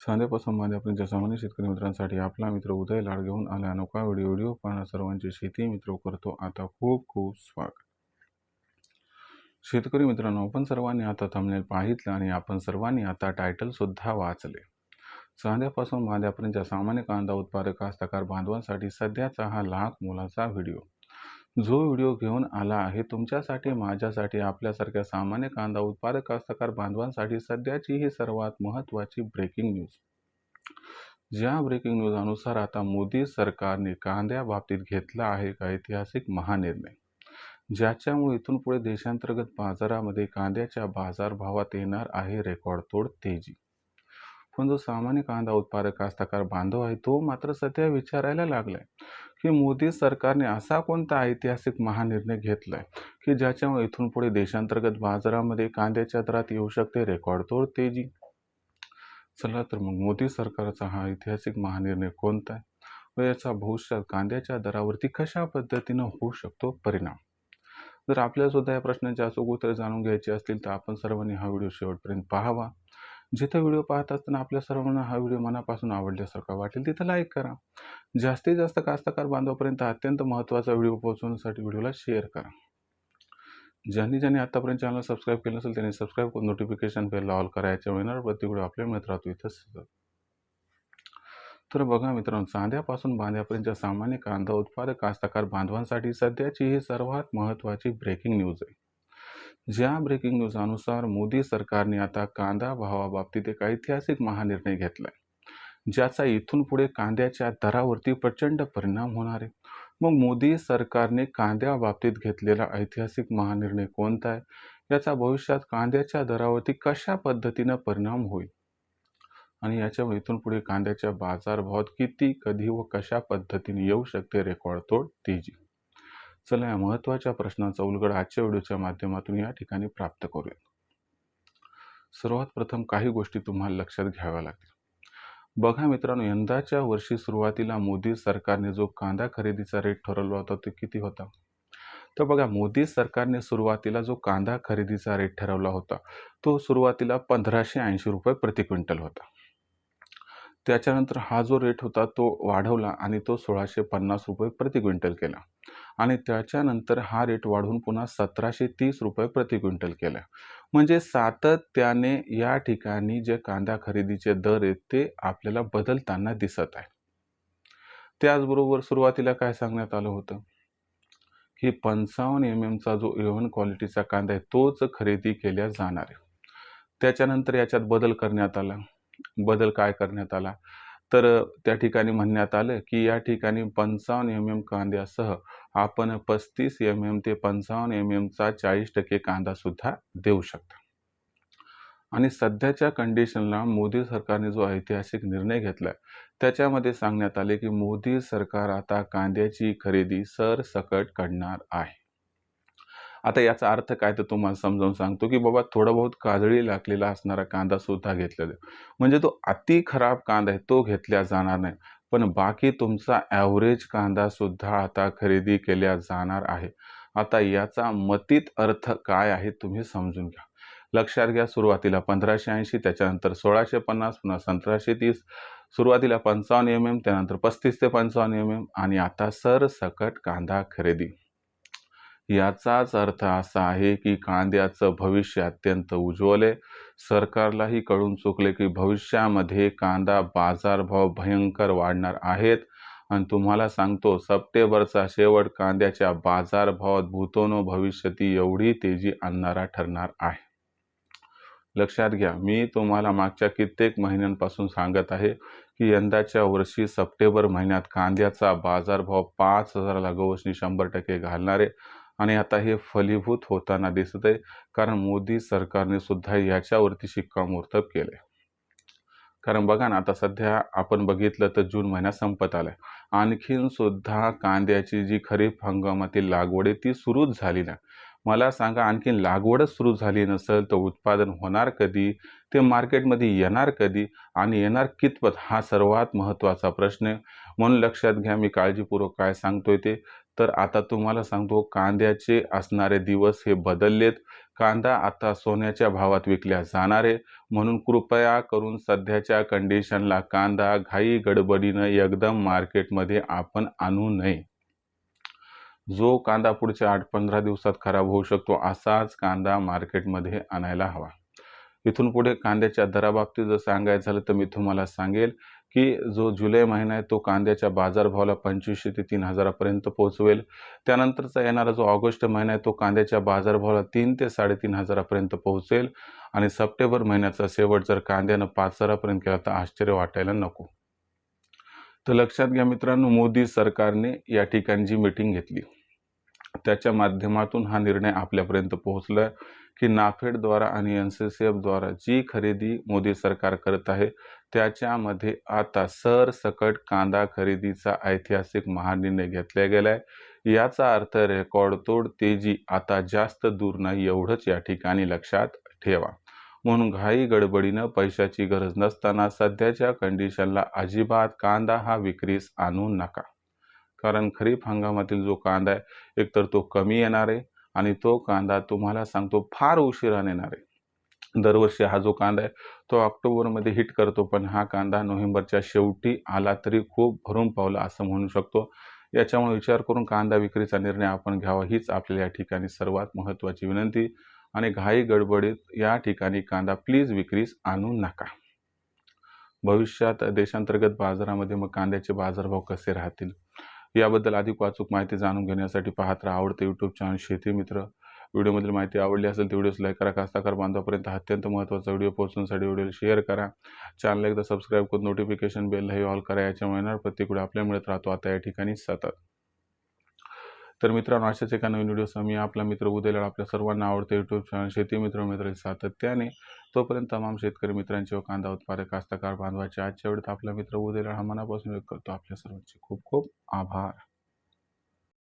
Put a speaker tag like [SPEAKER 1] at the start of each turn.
[SPEAKER 1] सांध्यापासून मांद्यापर्यंतच्या सामान्य शेतकरी मित्रांसाठी आपला मित्र उदय लाड घेऊन आला अनोखा व्हिडिओ पाहणं सर्वांचे शेती मित्र करतो आता खूप खूप स्वागत. शेतकरी मित्रांनो, आपण सर्वांनी आता थंबनेल पाहितलं आणि आपण सर्वांनी आता टायटल सुद्धा वाचले. सांध्यापासून मांद्यापर्यंतच्या सामान्य कांदा उत्पादक कास्तकार बांधवांसाठी सध्याचा हा लाख मोलाचा व्हिडिओ. जो व्हिडिओ घेऊन आला आहे तुमच्यासाठी, माझ्यासाठी, आपल्यासारख्या सामान्य कांदा उत्पादक कास्तकार बांधवांसाठी सध्याची ही सर्वात महत्त्वाची ब्रेकिंग न्यूज. ज्या ब्रेकिंग न्यूज अनुसार आता मोदी सरकारने कांद्या बाबतीत घेतला आहे एक ऐतिहासिक महानिर्णय, ज्याच्यामुळे इथून पुढे देशांतर्गत बाजारामध्ये कांद्याच्या बाजारभावात येणार आहे रेकॉर्डतोड तेजी. पण जो सामान्य कांदा उत्पादक कास्तकार बांधव आहे तो मात्र सध्या विचारायला लागलाय की मोदी सरकारने असा कोणता ऐतिहासिक महानिर्णय घेतलाय की ज्याच्यामुळे इथून पुढे देशांतर्गत बाजारामध्ये कांद्याच्या दरात येऊ शकते रेकॉर्डतोड तेजी. चला तर मग मोदी सरकारचा हा ऐतिहासिक महानिर्णय कोणता आहे व याचा भविष्यात कांद्याच्या दरावरती कशा पद्धतीनं होऊ शकतो परिणाम. जर आपल्याला सुद्धा या प्रश्नांची अचूक उत्तरे जाणून घ्यायची असतील तर आपण सर्वांनी हा व्हिडिओ शेवटपर्यंत पाहावा. जिथे व्हिडिओ पाहत असताना आपल्या सर्वांना हा व्हिडिओ मनापासून आवडल्यासारखा वाटेल तिथं लाईक करा. जास्तीत जास्त कास्तकार बांधवापर्यंत अत्यंत महत्त्वाचा व्हिडिओ पोहोचवण्यासाठी व्हिडिओला शेअर करा. ज्यांनी आतापर्यंत चॅनल सबस्क्राईब केलं नसेल त्यांनी सबस्क्राईब करून नोटिफिकेशन बेल ऑल करायच्या येणार प्रति व्हिडिओ आपल्या मिळत राहतो इथं. तर बघा मित्रांनो, चांद्यापासून बांध्यापर्यंतच्या सामान्य कांदा उत्पादक कास्तकार बांधवांसाठी सध्याची ही सर्वात महत्त्वाची ब्रेकिंग न्यूज आहे. ज्या ब्रेकिंग न्यूज अनुसार मोदी सरकारने आता कांदा भावाबाबतीत एक ऐतिहासिक महानिर्णय घेतलाय, ज्याचा इथून पुढे कांद्याच्या दरावरती प्रचंड परिणाम होणार आहे. मग मोदी सरकारने कांद्याबाबतीत घेतलेला ऐतिहासिक महानिर्णय कोणता आहे, याचा भविष्यात कांद्याच्या दरावरती कशा पद्धतीनं परिणाम होईल आणि याच्यामुळे इथून पुढे कांद्याच्या बाजारभावात किती, कधी व कशा पद्धतीने येऊ शकते रेकॉर्डतोड तेजी. चला या महत्त्वाच्या प्रश्नांचा उलगडा आजच्या व्हिडिओच्या माध्यमातून या ठिकाणी प्राप्त करूया. सर्वात प्रथम काही गोष्टी तुम्हाला लक्षात घ्याव्या लागतील. बघा मित्रांनो, यंदाच्या वर्षी सुरुवातीला मोदी सरकारने जो कांदा खरेदीचा रेट ठरवला होता तो किती होता? तर बघा, मोदी सरकारने सुरुवातीला जो कांदा खरेदीचा रेट ठरवला होता तो सुरुवातीला 1580 रुपये प्रति क्विंटल होता. त्याच्यानंतर हा जो रेट होता तो वाढवला आणि तो 1650 रुपये प्रति क्विंटल केला आणि त्याच्यानंतर हा रेट वाढवून पुन्हा 1730 रुपये प्रति क्विंटल केला. म्हणजे सातत्याने या ठिकाणी जे कांदा खरेदीचे दर आहेत ते आपल्याला बदलताना दिसत आहे. त्याचबरोबर सुरुवातीला काय सांगण्यात आलं होतं की 55 mm चा जो A1 क्वालिटीचा कांदा आहे तोच खरेदी केल्या जाणार आहे. त्याच्यानंतर याच्यात बदल करण्यात आला. बदल काय करण्यात आला तर त्या ठिकाणी म्हणण्यात आलं की या ठिकाणी 55 mm कांद्यासह आपण 35 mm ते 55 mm चा 40% कांदा सुद्धा देऊ शकता. आणि सध्याच्या कंडिशनला मोदी सरकारने जो ऐतिहासिक निर्णय घेतलाय त्याच्यामध्ये सांगण्यात आले की मोदी सरकार आता कांद्याची खरेदी सरसकट करणार आहे. आता याचा अर्थ काय तर तुम्हाला समजावून सांगतो की बाबा थोडा बहुत काजळी लागलेला असणारा कांदा सुद्धा घेतला जाईल. म्हणजे तो अति खराब कांदा आहे तो घेतला जाणार नाही, पण बाकी तुमचा ॲव्हरेज कांदा सुद्धा आता खरेदी केल्या जाणार आहे. आता याचा मतित अर्थ काय आहे तुम्ही समजून घ्या. लक्षात घ्या, सुरुवातीला 1580, त्याच्यानंतर 1650, पुन्हा 1730, सुरुवातीला 55 mm, त्यानंतर 35 ते 55 mm आणि आता सरसकट कांदा खरेदी. याचाच अर्थ असा आहे की कांद्याचं भविष्य अत्यंत उज्ज्वल आहे. सरकारलाही कळून चुकले की भविष्यामध्ये कांदा बाजारभाव भयंकर वाढणार आहेत आणि तुम्हाला सांगतो सप्टेंबरचा शेवट कांद्याच्या बाजारभावात भूतोनो भविष्यती एवढी तेजी आणणारा ठरणार आहे. लक्षात घ्या, मी तुम्हाला मागच्या कित्येक महिन्यांपासून सांगत आहे की यंदाच्या वर्षी सप्टेंबर महिन्यात कांद्याचा बाजारभाव 5000ला गवसणी 100% घालणार आहे आणि आता हे फलीभूत होताना दिसत आहे, कारण मोदी सरकारने सुद्धा याच्यावरती शिक्कामोर्तब केले. कारण बघा ना, आता सध्या आपण बघितलं तर जून महिना संपत आलाय, आणखीन सुद्धा कांद्याची जी खरीप हंगामातील लागवड आहे ती सुरूच झाली नाही. मला सांगा, आणखीन लागवडच सुरू झाली नसेल तर उत्पादन होणार कधी, ते मार्केटमध्ये येणार कधी आणि येणार कितपत, हा सर्वात महत्त्वाचा प्रश्न आहे. म्हणून लक्षात घ्या, मी काळजीपूर्वक काय सांगतोय ते. तर आता तुम्हाला सांगतो कांद्याचे असणारे दिवस हे बदललेत. कांदा आता सोन्याच्या भावात विकल्या जाणार आहे. म्हणून कृपया करून सध्याच्या कंडिशनला कांदा घाई गडबडीनं एकदम मार्केटमध्ये आपण आणू नये. जो कांदा पुढच्या 8-15 दिवसात खराब होऊ शकतो असाच कांदा मार्केटमध्ये आणायला हवा. इथून पुढे कांद्याच्या दराबाबतीत जर सांगायचं झालं तर मी तुम्हाला सांगेल की जो जुलै महिना आहे तो कांद्याच्या बाजारभावाला 2500 ते 3000 पर्यंत पोहोचवेल. त्यानंतरचा येणारा जो ऑगस्ट महिना आहे तो कांद्याच्या बाजारभावाला 3 ते 3500 पर्यंत पोहोचेल आणि सप्टेंबर महिन्याचा शेवट जर कांद्यानं 5000 पर्यंत केला तर आश्चर्य वाटायला नको. तर लक्षात घ्या मित्रांनो, मोदी सरकारने या ठिकाणी जी मीटिंग घेतली त्याच्या माध्यमातून हा निर्णय आपल्यापर्यंत पोहोचला की नाफेडद्वारा आणि NCCFद्वारा जी खरेदी मोदी सरकार करत आहे त्याच्यामध्ये आता सरसकट कांदा खरेदीचा ऐतिहासिक महानिर्णय घेतला गेलाय. याचा अर्थ रेकॉर्डतोड तेजी आता जास्त दूर नाही एवढंच या ठिकाणी लक्षात ठेवा. म्हणून घाई गडबडीनं पैशाची गरज नसताना सध्याच्या कंडिशनला अजिबात कांदा हा विक्रीस आणू नका. कारण खरीप हंगामातील जो कांदा आहे एकतर तो कमी येणार आहे आणि तो कांदा तुम्हाला सांगतो फार उशिराने येणार आहे. दरवर्षी हा जो कांदा आहे तो ऑक्टोबरमध्ये हिट करतो, पण हा कांदा नोव्हेंबरच्या शेवटी आला तरी खूप भरून पावला असं म्हणू शकतो. याच्यामुळे विचार करून कांदा विक्रीचा निर्णय आपण घ्यावा हीच आपल्याला या ठिकाणी सर्वात महत्त्वाची विनंती. आणि घाई गडबडीत या ठिकाणी कांदा प्लीज विक्रीस आणू नका. भविष्यात देशांतर्गत बाजारामध्ये मग कांद्याचे बाजारभाव कसे राहतील याबद्दल अधिक अचूक माहिती जाणून घेण्यासाठी पाहत राहा आवडते यूट्यूब चॅनल शेती मित्र. व्हिडिओमधील माहिती आवडली असेल तर व्हिडिओस लाईक करा. कास्तकार बांधवापर्यंत हा अत्यंत महत्त्वाचा व्हिडिओ पोहोचवण्यासाठी व्हिडिओला शेअर करा. चॅनल एकदा सबस्क्राईब करून नोटिफिकेशन बेललाही ऑल करा. याच्यामुळे येणार प्रत्येक व्हिडिओ आपल्याला मिळत राहतो आता या ठिकाणी सतत. तर मित्रांनो, अशाच एका नवीन व्हिडिओसह मी आपला मित्र उद्या आपल्या सर्वांना आवडते यूट्यूब चॅनल शेती मित्र सातत्याने. तोपर्यंत तमाम शेतकरी मित्रांचे व कांदा उत्पादक कास्तकार बांधवाचे आजच्या वेळेत आपला मित्र उद्या हा मनापासून व्यक्त करतो. आपल्या सर्वांचे खूप खूप आभार.